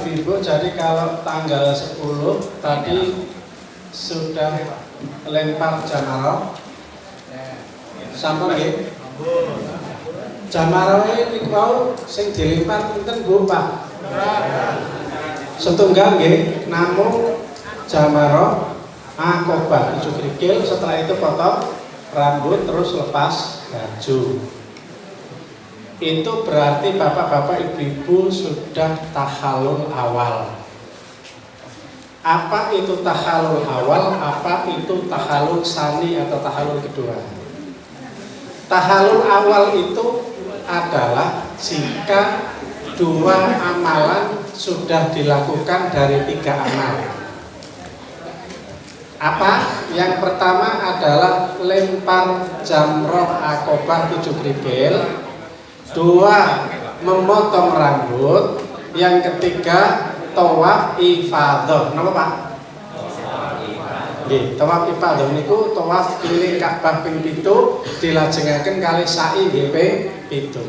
ibu-ibu, jadi kalau tanggal 10 tadi sudah lempar jamaroh. Sampun nggih. Jamaroh ini niku sing dilempar pinten Bu Pak? Setunggal nggih, namung jamaroh akobah 7 krikil, setelah itu potong rambut terus lepas baju. Itu berarti bapak-bapak ibu-ibu sudah tahalul awal. Apa itu tahalul awal? Apa itu tahalul sani atau tahalul kedua? Tahalul awal itu adalah jika 2 amalan sudah dilakukan dari 3 amal. Apa? Yang pertama adalah lempar jamroh akobah 7 krikil. 2, memotong rambut. Yang ketiga, tawaf ifadah. Napa Pak? Nggih, tawaf ifadah niku tawaf keliling Ka'bah ping 7 dilajengaken kalih sa'i nggih ping 7.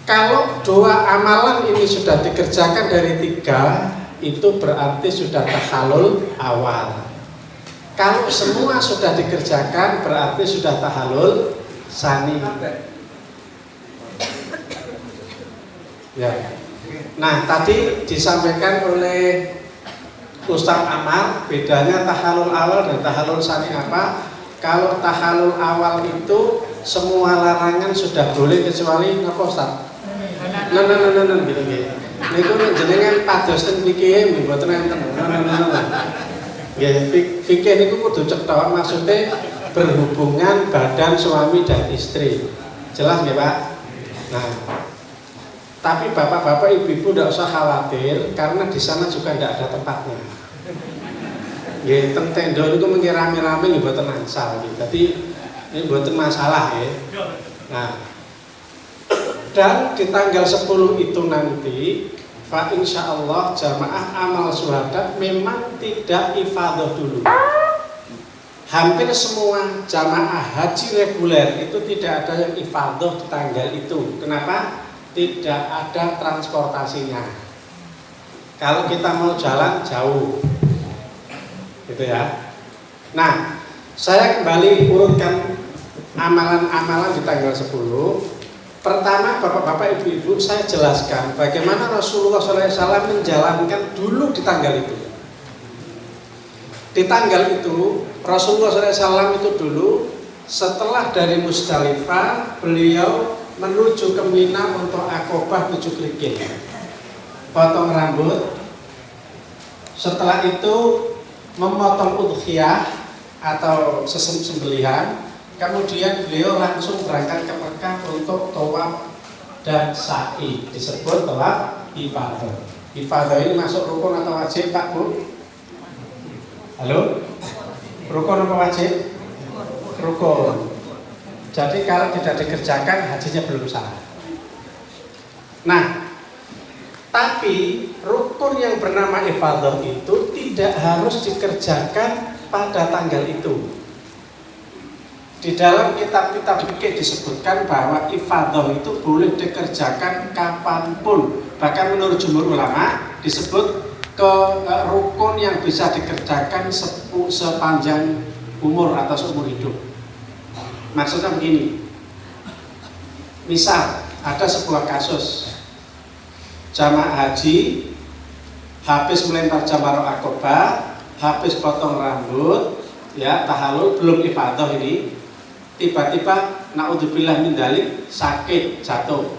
Kalau 2 amalan ini sudah dikerjakan dari 3, itu berarti sudah tahalul awal. Kalau semua sudah dikerjakan berarti sudah tahalul sani. Ya. Nah, tadi disampaikan oleh Ustaz Amar bedanya tahalul awal dan tahalul sani apa? Kalau tahalul awal itu semua larangan sudah boleh kecuali apa Ustaz? Nah gitu nggih. Niku jenengan pados ten fikih mboten enten. Nggih, fikih niku kudu cetha maksudnya berhubungan badan suami dan istri. Jelas nggih Pak? Nah, tapi bapak-bapak ibu-ibu tidak usah khawatir karena di sana juga tidak ada tempatnya. Nggih, teng tenda niku mengki rame-rame nggih mboten angsal nggih. Dadi ini mboten masalah ya. Nah, dan di tanggal 10 itu nanti fa insyaallah jamaah amal syuhada memang tidak ifadah dulu. Hampir semua jamaah haji reguler itu tidak ada yang ifadah di tanggal itu. Kenapa? Tidak ada transportasinya. Kalau kita mau jalan jauh, gitu ya. Nah, saya kembali urutkan amalan-amalan di tanggal 10. Pertama, bapak-bapak, ibu-ibu, saya jelaskan bagaimana Rasulullah SAW menjalankan dulu di tanggal itu. Di tanggal itu Rasulullah SAW itu dulu setelah dari Musdalifah beliau menuju ke Mina untuk akobah 7 krikil, potong rambut. Setelah itu memotong udhiyah atau sembelihan. Kemudian beliau langsung berangkat ke Mekah untuk tawaf dan sa'i, disebut tawaf ifadah. Ifadah ini masuk rukun atau wajib Pak Bu? Halo? Rukun apa wajib? Rukun. Jadi kalau tidak dikerjakan hajinya belum sah. Nah, tapi rukun yang bernama ifadah itu tidak harus dikerjakan pada tanggal itu. Di dalam kitab-kitab fikih disebutkan bahwa ifadah itu boleh dikerjakan kapanpun. Bahkan menurut jumhur ulama disebut rukun yang bisa dikerjakan sepanjang umur atau seumur hidup. Maksudnya begini, misal ada sebuah kasus jamaah haji habis melempar jamroh akobah, habis potong rambut, ya tahalul belum ifadah ini, tiba-tiba naudzubillah min dzalik sakit jatuh.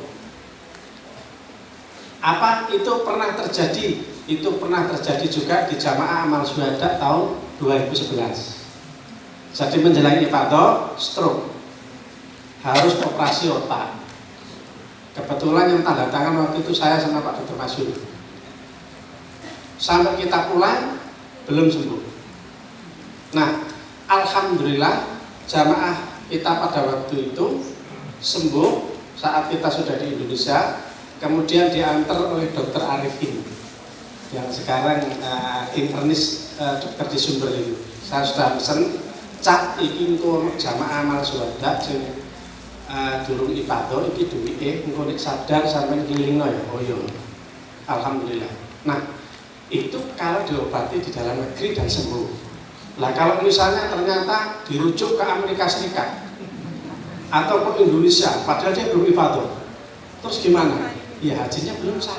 Apa itu pernah terjadi? Itu pernah terjadi juga di jamaah amal syuhada tahun 2011. Jadi menjelang ifadah stroke, harus operasi otak. Kebetulan yang tanda tangan waktu itu saya sama Pak Dr. Masyur. Sampai kita pulang belum sembuh. Nah, alhamdulillah jamaah kita pada waktu itu sembuh saat kita sudah di Indonesia. Kemudian diantar oleh Dr. Arifin yang sekarang internis dokter di Sumber itu. Saya sudah pesen cat iki untuk jamaah amal syuhada durung ifadah iki duwike engko nek sadar sampean kilingno ya. Oh iya. Alhamdulillah. Nah, itu kalau diobati di dalam negeri dan sembuh. Lah kalau misalnya ternyata dirujuk ke Amerika Serikat atau ke Indonesia padahal dia belum ifadah, terus gimana? Ya hajinya belum sah.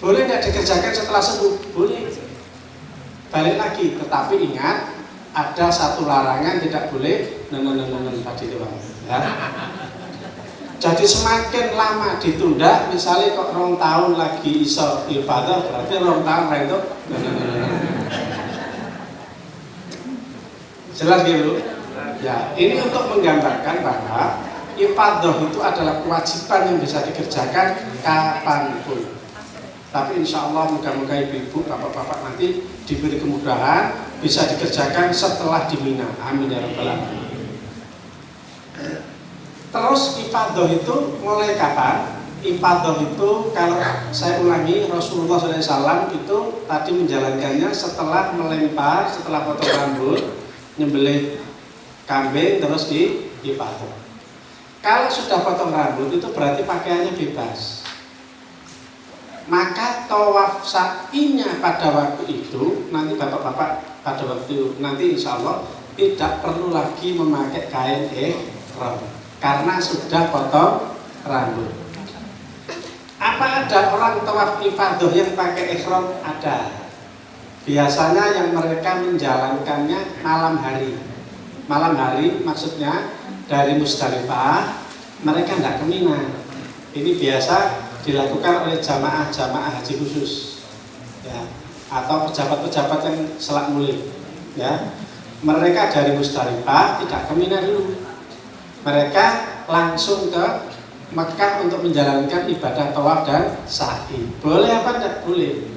Boleh nggak dikerjakan setelah sembuh? Boleh. Balik lagi, tetapi ingat ada satu larangan, tidak boleh tadi itu Bang. Ya. Jadi semakin lama ditunda, misalnya kok 2 tahun lagi iso ibadah, berarti 2 tahun itu jelas gitu. Ya, ini untuk menggambarkan bahwa ibadah itu adalah kewajiban yang bisa dikerjakan kapanpun. Tapi insya Allah moga-moga ibu-ibu, bapak-bapak nanti diberi kemudahan bisa dikerjakan setelah di Mina. Amin ya rabbal alamin. Terus ifadah itu mulai kapan? Ifadah itu kalau saya ulangi, Rasulullah SAW itu tadi menjalankannya setelah melempar, setelah potong rambut, nyembelih kambing, terus di ifadah. Kalau sudah potong rambut itu berarti pakaiannya bebas. Maka tawaf sa'inya pada waktu itu, nanti bapak-bapak pada waktu itu, nanti insya Allah tidak perlu lagi memakai kain ihram karena sudah potong rambut. Apa ada orang tawaf ifadah yang pakai ihram? Ada. Biasanya yang mereka menjalankannya malam hari. Malam hari maksudnya dari Musdalifah mereka tidak ke Mina. Ini biasa dilakukan oleh jamaah-jamaah haji khusus, ya, atau pejabat-pejabat yang selak mulih. Ya, mereka dari Musdalifah tidak ke Mina dulu. Mereka langsung ke Mekah untuk menjalankan ibadah tawaf dan sa'i. Boleh apa tidak? Boleh.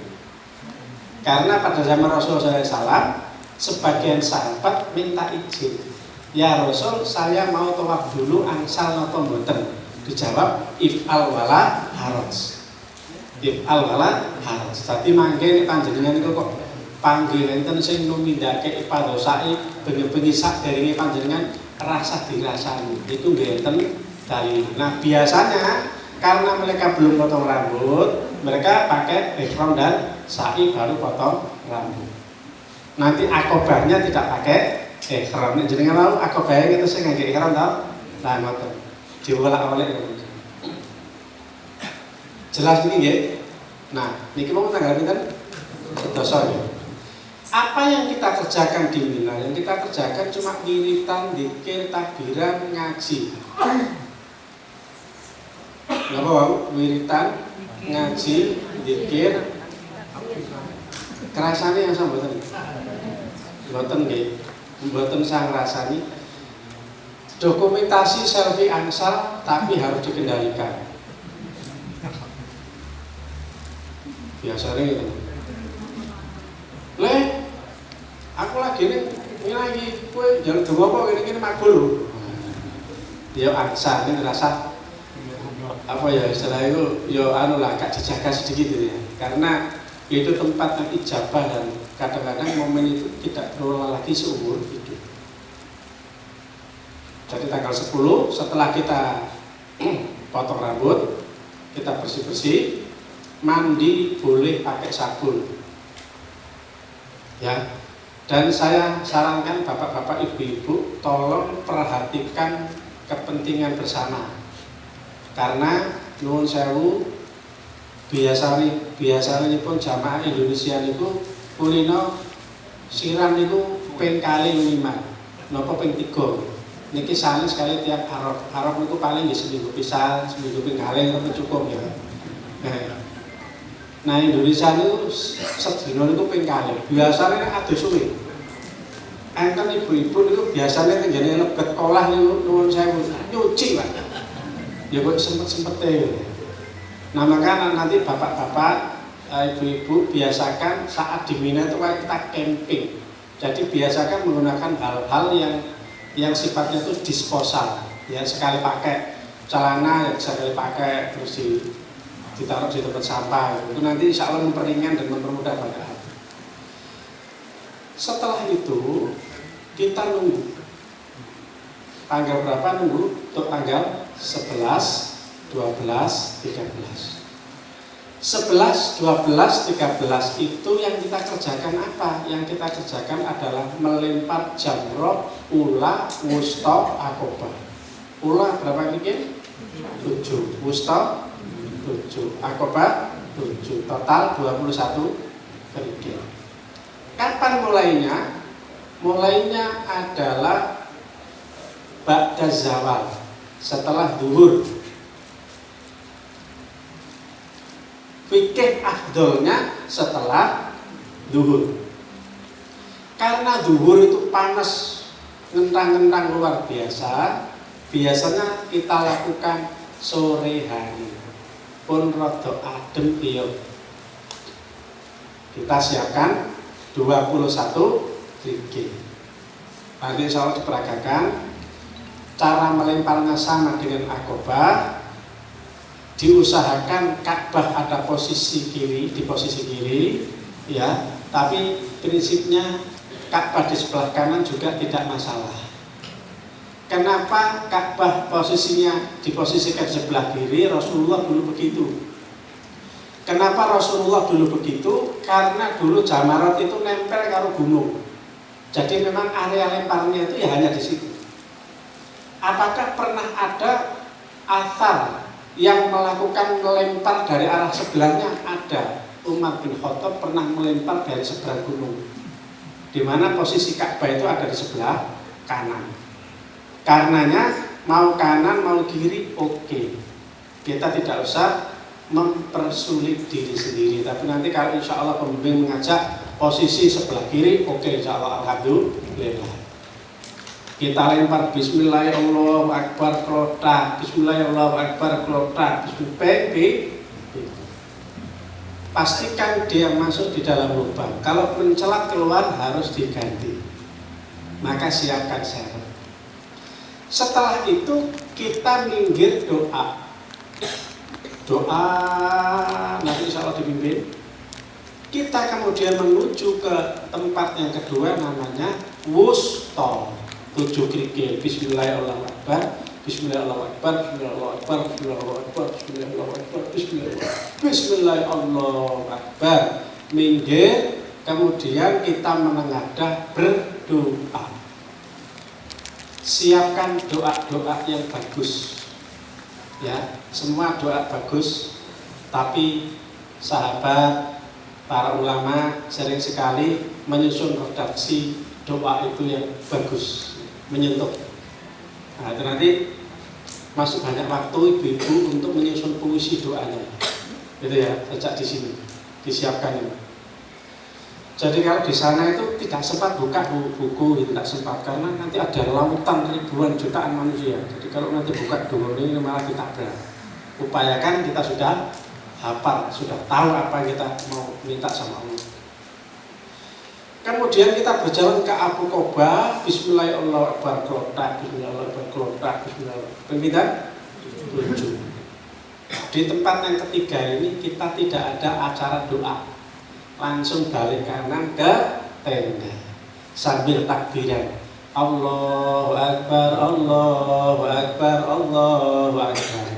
Karena pada zaman Rasulullah SAW, sebagian sahabat minta izin. Ya Rasul, saya mau tawaf dulu angsal napa mboten? Dijawab if'al wala haraj. If'al wala haraj. Dadi mangke panjenengan niku kok panggil enten sing numindake ibadah sa'i bengi-bengi sak derenge panjenengan rasa dirasani itu ngeten dalil. Nah biasanya karena mereka belum potong rambut, mereka pakai ihram dan sa'i baru potong rambut. Nanti akobahnya tidak pakai ihram. Jenengan tahu akobahnya itu sing ngangge ihram tau? Lah ngoten. Diwolak-walik. Jelas ini nggih? Nah, niki mau tanggal pinten? Sedoso ya. Apa yang kita kerjakan di Mina? Yang kita kerjakan cuma wiritan, dzikir, takbiran, ngaji. Napa wae? Wiritan, ngaji, dzikir. Kerasane yang samboten. Mboten nggih. Mboten sang rasani. Dokumentasi selfie angsal tapi harus dikendalikan. Biasanya gitu. Le, aku lagi ini lagi kue jangan coba apa gini makbul loh. Dia angsal ini rasa apa ya istilahnya itu yo anu lah agak dijaga sedikit gitu ya. Karena itu tempat yang ijabah dan kadang-kadang momen itu tidak terulang lagi seumur hidup. Jadi tanggal 10 setelah kita potong rambut, kita bersih-bersih, mandi boleh pakai sabun. Ya. Dan saya sarankan bapak-bapak, ibu-ibu tolong perhatikan kepentingan bersama. Karena nuwun sewu biasanya pun jamaah Indonesia niku kulino siram niku ping kali 5. Napa ping 3. Niki sale sekali tiap Arab niku paling di seminggu pisah, seminggu ping kali itu cukup ya. Nah Indonesia niku sedina niku ping kali. Biasane nek ado suwe. Enten ibu-ibu niku biasane tenggene lebet olah niku nuwun sewu nyuci, Pak. Ya kok sempet-sempete. Nah maka nanti bapak-bapak, ibu-ibu biasakan saat di Mina itu kita camping. Jadi biasakan menggunakan hal-hal yang sifatnya itu disposal, ya sekali pakai celana ya sekali pakai terus ditaruh di tempat sampah. Itu nanti insya Allah memperingan dan mempermudah pada hati. Setelah itu kita nunggu Tanggal berapa nunggu? Untuk tanggal 11, 12, 13. 11, 12, 13 itu yang kita kerjakan apa? Yang kita kerjakan adalah melempar jamrah, ula, wusta, akobah. Ula berapa kali? 7. Wusta 7. Akobah 7. Total 21 kerikil. Kapan mulainya? Mulainya adalah ba'da zawal, setelah zuhur. Fikih afdolnya setelah zuhur. Karena zuhur itu panas, ngentang-ngentang luar biasa. Biasanya kita lakukan sore hari. Pun rada adem piye. Kita siapkan 21 krikil. Nanti insya Allah diperagakan. Cara melemparnya sama dengan akobah. Diusahakan Ka'bah ada posisi kiri, di posisi kiri, ya. Tapi prinsipnya Ka'bah di sebelah kanan juga tidak masalah. Kenapa Ka'bah posisinya diposisikan sebelah kiri? Rasulullah dulu begitu. Kenapa Rasulullah dulu begitu? Karena dulu jamarat itu nempel karo gunung. Jadi memang area lemparnya itu ya hanya di situ. Apakah pernah ada athar yang melakukan melempar dari arah sebelahnya? Ada. Umar bin Khattab pernah melempar dari seberang gunung, di mana posisi Ka'bah itu ada di sebelah kanan. Karenanya mau kanan mau kiri oke. Kita tidak usah mempersulit diri sendiri. Tapi nanti kalau insya Allah pembimbing mengajak posisi sebelah kiri, oke, insya Allah, alhamdulillah. Kita lempar Bismillahirrahmanirrahim, kelotak, Bismillahirrahmanirrahim, kelotak, Bismillahirrahmanirrahim. Pastikan dia masuk di dalam lubang. Kalau mencelat keluar harus diganti. Maka siapkan serep. Setelah itu kita minggir doa. Doa nanti insya Allah dipimpin. Kita kemudian menuju ke tempat yang kedua, namanya wusta. 7 krikil. Bismillahirrahmanirrahim, Bismillahirrahmanirrahim, Bismillahirrahmanirrahim, Bismillahirrahmanirrahim, Bismillahirrahmanirrahim. Minggir, kemudian kita menengadah berdoa. Siapkan doa-doa yang bagus. Ya, semua doa bagus. Tapi sahabat, para ulama sering sekali menyusun redaksi doa itu yang bagus, menyentuh. Nah, itu nanti masuk banyak waktu ibu-ibu untuk menyusun puisi doanya. Gitu ya, sejak di sini disiapkan ini. Jadi kalau di sana itu tidak sempat buka buku, tidak sempat karena nanti ada lautan ribuan jutaan manusia. Jadi kalau nanti buka dulu ini malah ditabrak. Upayakan kita sudah hafal, sudah tahu apa yang kita mau minta sama Allah. Kemudian kita berjalan ke Abu Qubah, Bismillahirrahmanirrahim, kelotak, Bismillahirrahmanirrahim, kelotak, Bismillahirrahmanirrahim. 7. Di tempat yang ketiga ini kita tidak ada acara doa, langsung balik kanan ke tenda sambil takbiran. Allahu Akbar, Allahu Akbar, Allahu Akbar.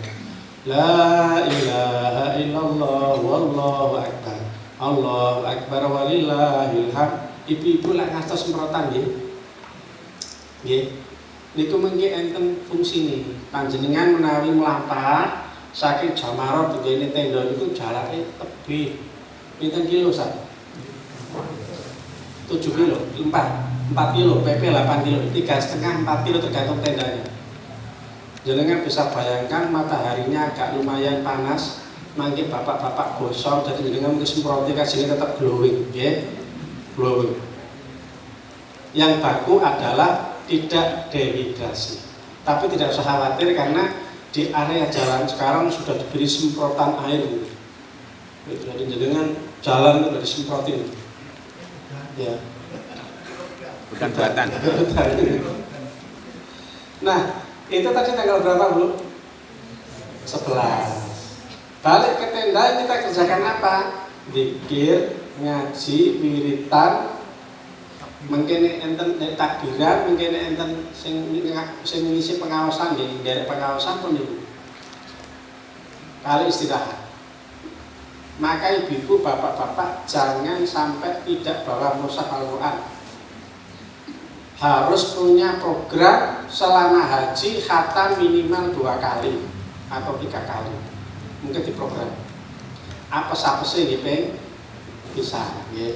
La ilaha illallah, wallahu akbar. Allahu Akbar walillahil hamd. Ibu-ibu lek ngastos semprotan nggih. Nggih. Niku mengki enten fungsine. Panjenengan menawi mlampah saking Jamarot ngene tenda niku jarake tebih. Pinten kilo, Sat? 7 kilo, 4 kilo, PP 8 kilo, 3,5 4 kilo tergantung tendanya. Jenengan bisa bayangkan mataharinya agak lumayan panas. Mangke bapak-bapak gosong, jadi jenengan mungkin semproti kasihnya tetap glowing, ya, glowing. Yang baku adalah tidak dehidrasi. Tapi tidak usah khawatir karena di area jalan sekarang sudah diberi semprotan air. Jadi jenengan jalan sudah disemprotin, ya. Bukan buatan. Nah, itu tadi tanggal berapa, Bu? 11. Balik ke tenda kita kerjakan apa? Zikir, ngaji, wiritan, mengkene enten takbiran, mengkene enten sing ngisi pengawasan nggih, derek pengawasan pun niku. Kali istirahat. Maka ibu-ibu, bapak-bapak jangan sampai tidak bawa mushaf Al-Quran. Harus punya program selama haji khatam minimal 2 kali atau 3 kali. Mungkin diprogram. Apa-apa sih gitu bisa, ya.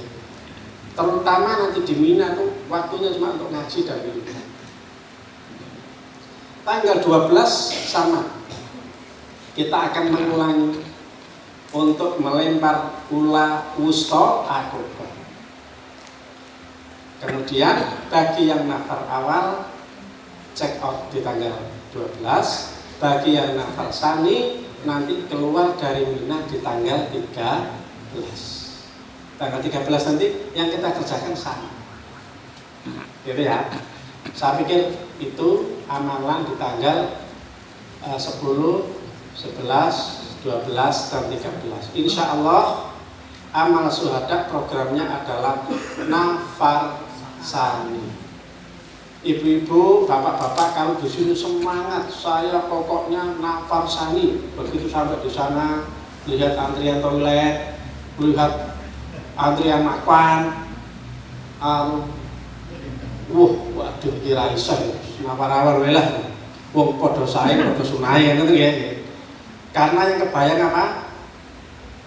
Terutama nanti di Mina tuh waktunya cuma untuk ngaji dan minum. Tanggal 12 sama. Kita akan mengulangi untuk melempar ula wusta akobah. Kemudian bagi yang nafar awal check out di tanggal 12, bagi yang nafar sani nanti keluar dari Mina di tanggal 13. Tanggal 13 nanti yang kita kerjakan sama. Gitu ya. Saya pikir itu amalan di tanggal 10, 11, 12 dan 13. Insya Allah amal syuhada programnya adalah nafar sani. Ibu-ibu, bapak-bapak kalau di sini semangat, saya pokoknya nafar sani. Begitu sampai di sana lihat antrian toilet, lihat antrian makan, waduh kira iso nafar awal welah. Wong padha sae padha sunai ngono ya. Karena yang kebayang apa?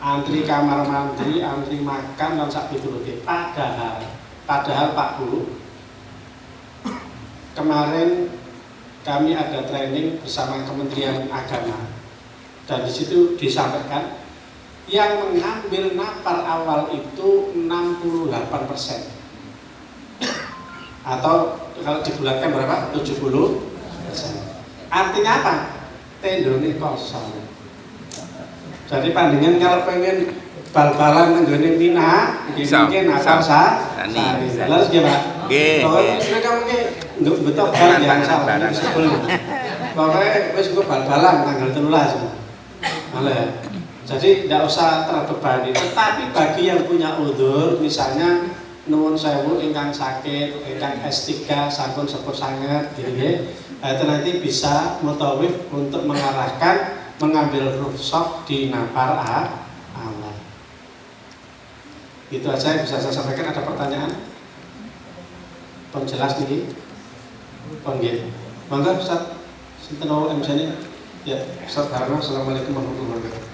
Antri kamar mandi, antri makan dan sak piturute. Padahal Pak Bu, kemarin kami ada training bersama Kementerian Agama dan di situ disampaikan yang mengambil nafar awal itu 68%. Atau kalau dibulatkan berapa? 70%. Artinya apa? Tendone kosong. Jadi pandingan kalau pengen bal-balan menggone Mina, mungkin nafar sani. Lalu gimana? Mereka mungkin nggak betul kan yang salah. Pokoknya wis gue bal-balan tanggal 13. Malah. Jadi tidak usah terbebani. Tetapi bagi yang punya udzur, misalnya nuwun sewu ingkang sakit, ingkang S3 sampun sepuh sangat gitu ya. Itu nanti bisa mutawif untuk mengarahkan mengambil rukhsah di nafar awal. Itu aja yang bisa saya sampaikan. Ada pertanyaan? Pun jelas nih. Pun nggih. Monggo Ustaz. Sinten MC ini? Ya, Ustaz Harno. Assalamualaikum warahmatullahi wabarakatuh.